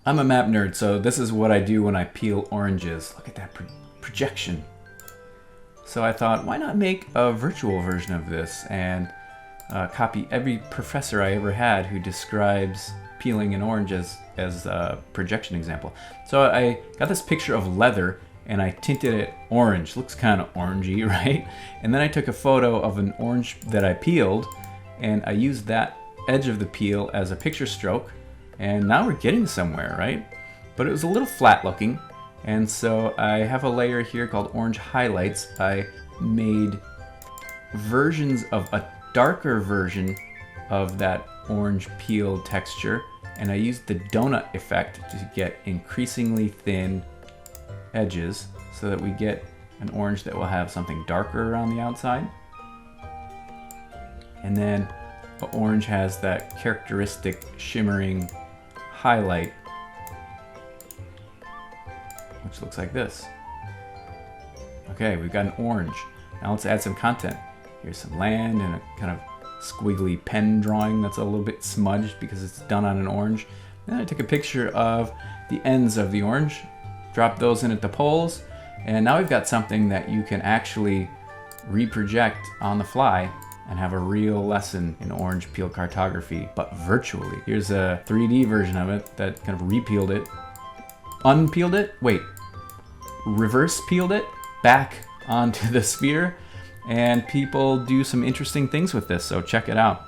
I'm a map nerd, so this is what I do when I peel oranges. Look at that projection. So I thought, why not make a virtual version of this and copy every professor I ever had who describes peeling an orange as a projection example. So I got this picture of leather and I tinted it orange. Looks kind of orangey, right? And then I took a photo of an orange that I peeled and I used that edge of the peel as a picture stroke. And now we're getting somewhere, right? But it was a little flat looking. And so I have a layer here called orange highlights. I made versions of a darker version of that orange peel texture. And I used the donut effect to get increasingly thin edges so that we get an orange that will have something darker around the outside. And then the orange has that characteristic shimmering highlight, which looks like this. Okay, we've got an orange. Now let's add some content. Here's some land and a kind of squiggly pen drawing that's a little bit smudged because it's done on an orange. Then I took a picture of the ends of the orange, dropped those in at the poles, and now we've got something that you can actually reproject on the fly and have a real lesson in orange peel cartography, but virtually. Here's a 3D version of it that kind of repeeled it, unpeeled it, wait, reverse peeled it back onto the sphere, and people do some interesting things with this, so check it out.